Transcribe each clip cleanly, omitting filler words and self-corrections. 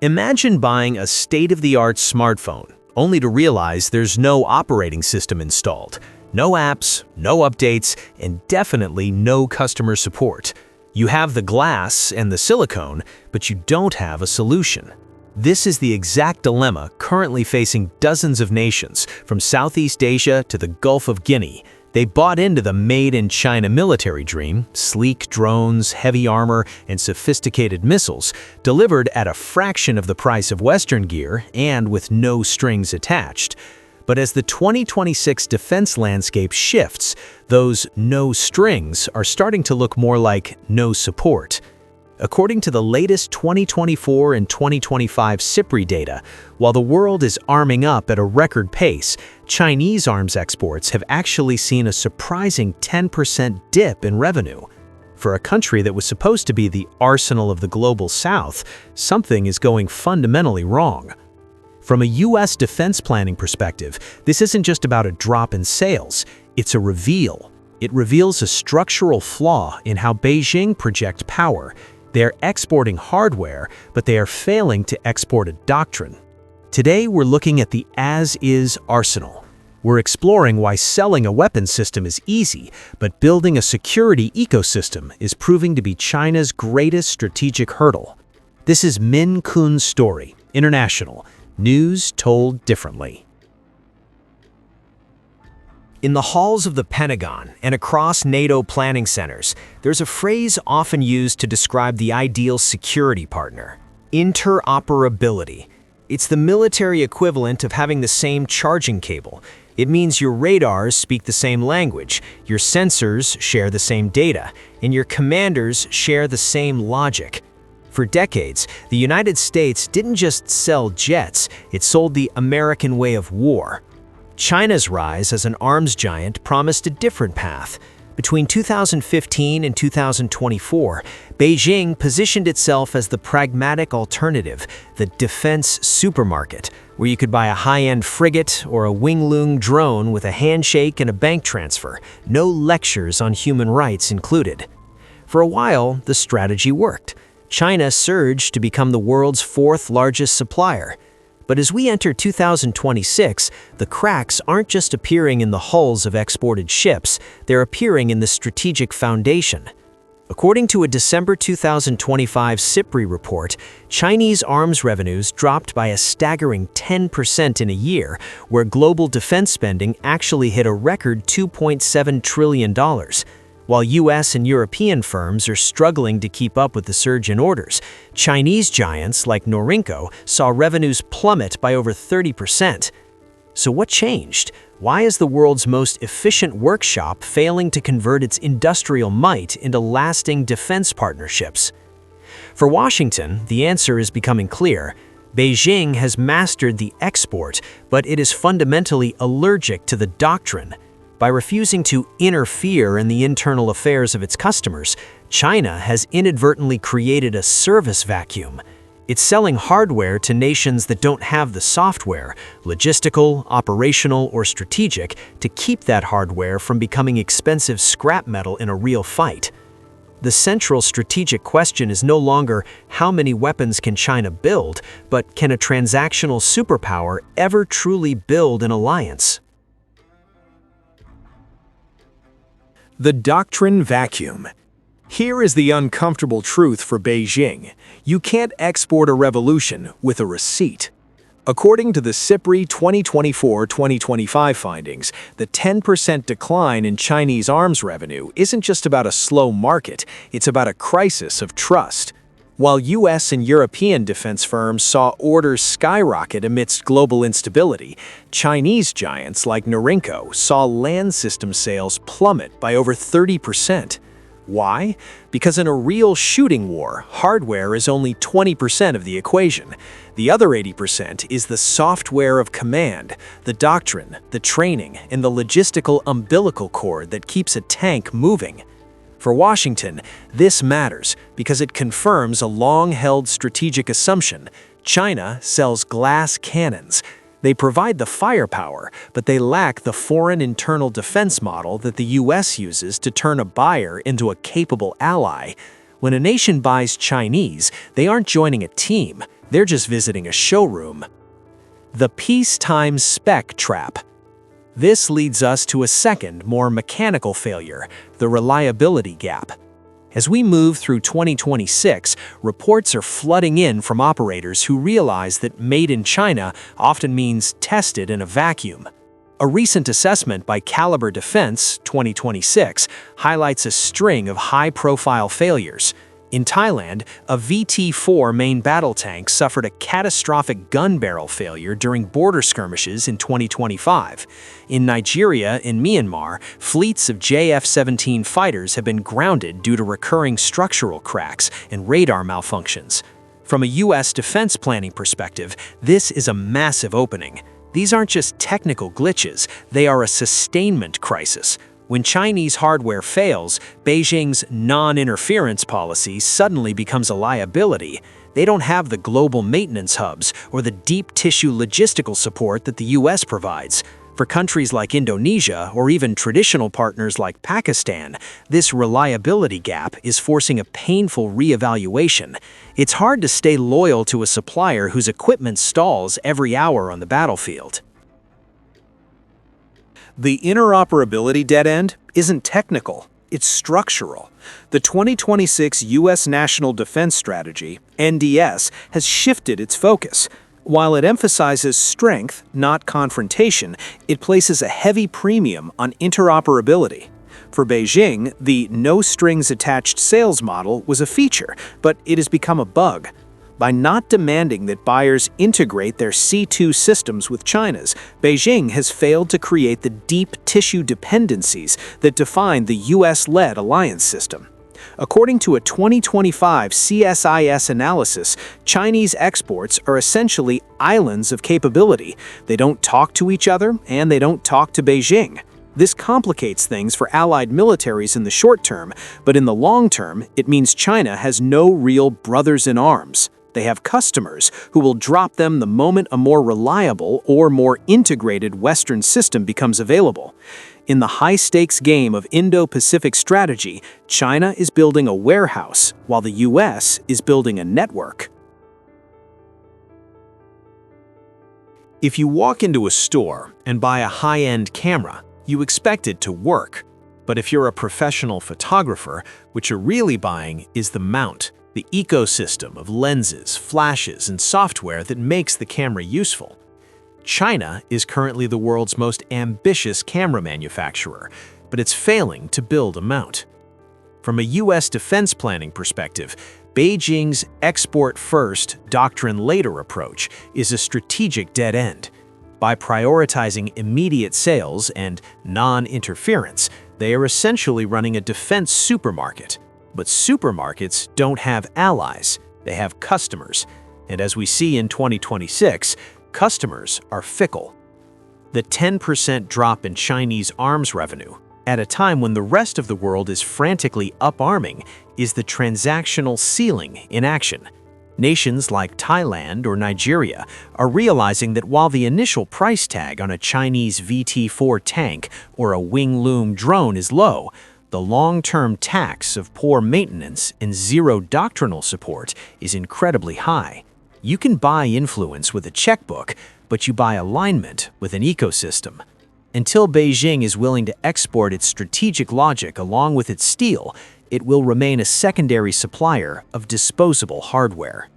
Imagine buying a state-of-the-art smartphone, only to realize there's no operating system installed, no apps, no updates, and definitely no customer support. You have the glass and the silicone, but you don't have a solution. This is the exact dilemma currently facing dozens of nations, from Southeast Asia to the Gulf of Guinea. They bought into the made-in-China military dream, sleek drones, heavy armor, and sophisticated missiles, delivered at a fraction of the price of Western gear and with no strings attached. But as the 2026 defense landscape shifts, those no strings are starting to look more like no support. According to the latest 2024 and 2025 SIPRI data, while the world is arming up at a record pace, Chinese arms exports have actually seen a surprising 10% dip in revenue. For a country that was supposed to be the arsenal of the global South, something is going fundamentally wrong. From a U.S. defense planning perspective, this isn't just about a drop in sales, it's a reveal. It reveals a structural flaw in how Beijing projects power. They are exporting hardware, but they are failing to export a doctrine. Today, we're looking at the as-is arsenal. We're exploring why selling a weapons system is easy, but building a security ecosystem is proving to be China's greatest strategic hurdle. This is Minh Quan Story International, news told differently. In the halls of the Pentagon and across NATO planning centers, there's a phrase often used to describe the ideal security partner: interoperability. It's the military equivalent of having the same charging cable. It means your radars speak the same language, your sensors share the same data, and your commanders share the same logic. For decades, the United States didn't just sell jets, it sold the American way of war. China's rise as an arms giant promised a different path. Between 2015 and 2024, Beijing positioned itself as the pragmatic alternative, the defense supermarket, where you could buy a high-end frigate or a Wing-Lung drone with a handshake and a bank transfer, no lectures on human rights included. For a while, the strategy worked. China surged to become the world's fourth largest supplier. But as we enter 2026, the cracks aren't just appearing in the hulls of exported ships, they're appearing in the strategic foundation. According to a December 2025 SIPRI report, Chinese arms revenues dropped by a staggering 10% in a year, where global defense spending actually hit a record $2.7 trillion. While US and European firms are struggling to keep up with the surge in orders, Chinese giants like Norinco saw revenues plummet by over 30%. So what changed? Why is the world's most efficient workshop failing to convert its industrial might into lasting defense partnerships? For Washington, the answer is becoming clear. Beijing has mastered the export, but it is fundamentally allergic to the doctrine. By refusing to interfere in the internal affairs of its customers, China has inadvertently created a service vacuum. It's selling hardware to nations that don't have the software, logistical, operational, or strategic, to keep that hardware from becoming expensive scrap metal in a real fight. The central strategic question is no longer how many weapons can China build, but can a transactional superpower ever truly build an alliance? The doctrine vacuum. Here is the uncomfortable truth for Beijing. You can't export a revolution with a receipt. According to the SIPRI 2024-2025 findings, the 10% decline in Chinese arms revenue isn't just about a slow market, it's about a crisis of trust. While US and European defense firms saw orders skyrocket amidst global instability, Chinese giants like Norinco saw land system sales plummet by over 30%. Why? Because in a real shooting war, hardware is only 20% of the equation. The other 80% is the software of command, the doctrine, the training, and the logistical umbilical cord that keeps a tank moving. For Washington, this matters because it confirms a long-held strategic assumption: China sells glass cannons. They provide the firepower, but they lack the foreign internal defense model that the US uses to turn a buyer into a capable ally. When a nation buys Chinese, they aren't joining a team, They're just visiting a showroom. The peacetime spec trap. This leads us to a second, more mechanical failure, the reliability gap. As we move through 2026, reports are flooding in from operators who realize that made in China often means tested in a vacuum. A recent assessment by Caliber Defense 2026 highlights a string of high-profile failures. In Thailand, a VT-4 main battle tank suffered a catastrophic gun barrel failure during border skirmishes in 2025. In Nigeria and Myanmar, fleets of JF-17 fighters have been grounded due to recurring structural cracks and radar malfunctions. From a U.S. defense planning perspective, this is a massive opening. These aren't just technical glitches, they are a sustainment crisis. When Chinese hardware fails, Beijing's non-interference policy suddenly becomes a liability. They don't have the global maintenance hubs or the deep tissue logistical support that the US provides. For countries like Indonesia or even traditional partners like Pakistan, this reliability gap is forcing a painful reevaluation. It's hard to stay loyal to a supplier whose equipment stalls every hour on the battlefield. The interoperability dead end isn't technical, it's structural. The 2026 U.S. National Defense Strategy, NDS, has shifted its focus. While it emphasizes strength, not confrontation, it places a heavy premium on interoperability. For Beijing, the no-strings-attached sales model was a feature, but it has become a bug. By not demanding that buyers integrate their C2 systems with China's, Beijing has failed to create the deep tissue dependencies that define the US-led alliance system. According to a 2025 CSIS analysis, Chinese exports are essentially islands of capability. They don't talk to each other, and they don't talk to Beijing. This complicates things for allied militaries in the short term, but in the long term, it means China has no real brothers in arms. They have customers who will drop them the moment a more reliable or more integrated Western system becomes available. In the high-stakes game of Indo-Pacific strategy, China is building a warehouse, while the US is building a network. If you walk into a store and buy a high-end camera, you expect it to work. But if you're a professional photographer, what you're really buying is the mount, the ecosystem of lenses, flashes, and software that makes the camera useful. China is currently the world's most ambitious camera manufacturer, but it's failing to build a mount. From a U.S. defense planning perspective, Beijing's export-first, doctrine-later approach is a strategic dead end. By prioritizing immediate sales and non-interference, they are essentially running a defense supermarket. But supermarkets don't have allies, they have customers. And as we see in 2026, customers are fickle. The 10% drop in Chinese arms revenue, at a time when the rest of the world is frantically up-arming, is the transactional ceiling in action. Nations like Thailand or Nigeria are realizing that while the initial price tag on a Chinese VT-4 tank or a Wing-Loom drone is low, the long-term tax of poor maintenance and zero doctrinal support is incredibly high. You can buy influence with a checkbook, but you buy alignment with an ecosystem. Until Beijing is willing to export its strategic logic along with its steel, it will remain a secondary supplier of disposable hardware.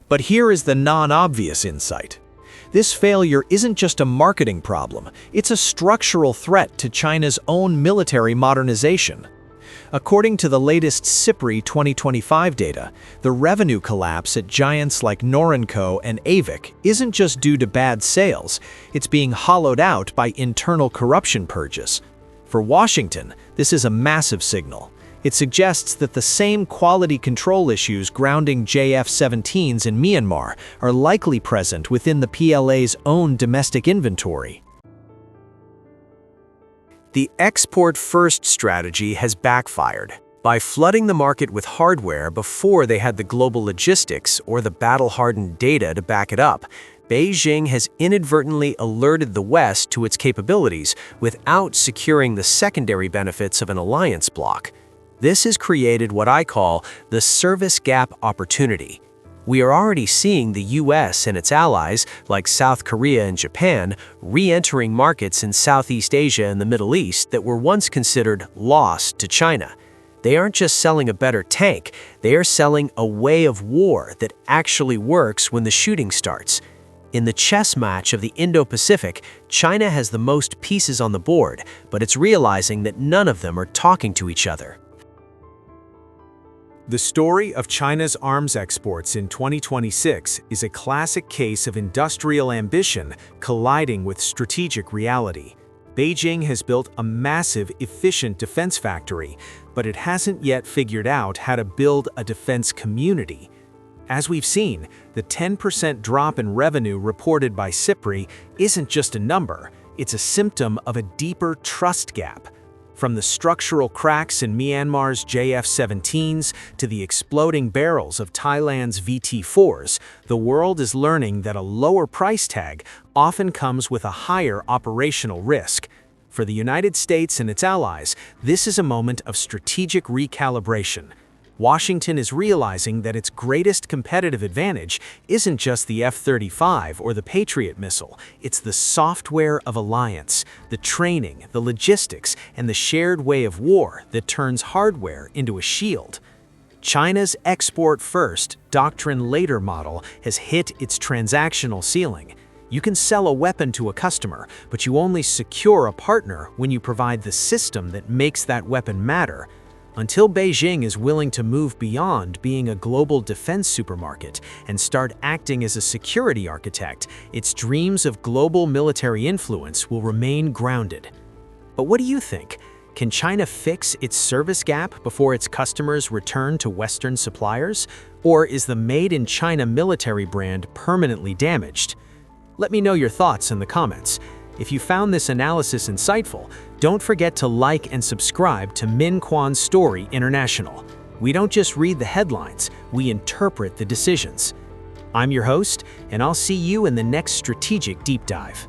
But here is the non-obvious insight. This failure isn't just a marketing problem, it's a structural threat to China's own military modernization. According to the latest SIPRI 2025 data, the revenue collapse at giants like Norinco and AVIC isn't just due to bad sales, it's being hollowed out by internal corruption purges. For Washington, this is a massive signal. It suggests that the same quality control issues grounding JF-17s in Myanmar are likely present within the PLA's own domestic inventory. The export-first strategy has backfired. By flooding the market with hardware before they had the global logistics or the battle-hardened data to back it up, Beijing has inadvertently alerted the West to its capabilities without securing the secondary benefits of an alliance bloc. This has created what I call the service gap opportunity. We are already seeing the US and its allies, like South Korea and Japan, re-entering markets in Southeast Asia and the Middle East that were once considered lost to China. They aren't just selling a better tank, they are selling a way of war that actually works when the shooting starts. In the chess match of the Indo-Pacific, China has the most pieces on the board, but it's realizing that none of them are talking to each other. The story of China's arms exports in 2026 is a classic case of industrial ambition colliding with strategic reality. Beijing has built a massive, efficient defense factory, but it hasn't yet figured out how to build a defense community. As we've seen, the 10% drop in revenue reported by SIPRI isn't just a number, it's a symptom of a deeper trust gap. From the structural cracks in Myanmar's JF-17s to the exploding barrels of Thailand's VT-4s, the world is learning that a lower price tag often comes with a higher operational risk. For the United States and its allies, this is a moment of strategic recalibration. Washington is realizing that its greatest competitive advantage isn't just the F-35 or the Patriot missile, it's the software of alliance, the training, the logistics, and the shared way of war that turns hardware into a shield. China's export-first, doctrine-later model has hit its transactional ceiling. You can sell a weapon to a customer, but you only secure a partner when you provide the system that makes that weapon matter. Until Beijing is willing to move beyond being a global defense supermarket and start acting as a security architect, its dreams of global military influence will remain grounded. But what do you think? Can China fix its service gap before its customers return to Western suppliers? Or is the Made in China military brand permanently damaged? Let me know your thoughts in the comments. If you found this analysis insightful, don't forget to like and subscribe to Minh Quan Story International. We don't just read the headlines, we interpret the decisions. I'm your host, and I'll see you in the next strategic deep dive.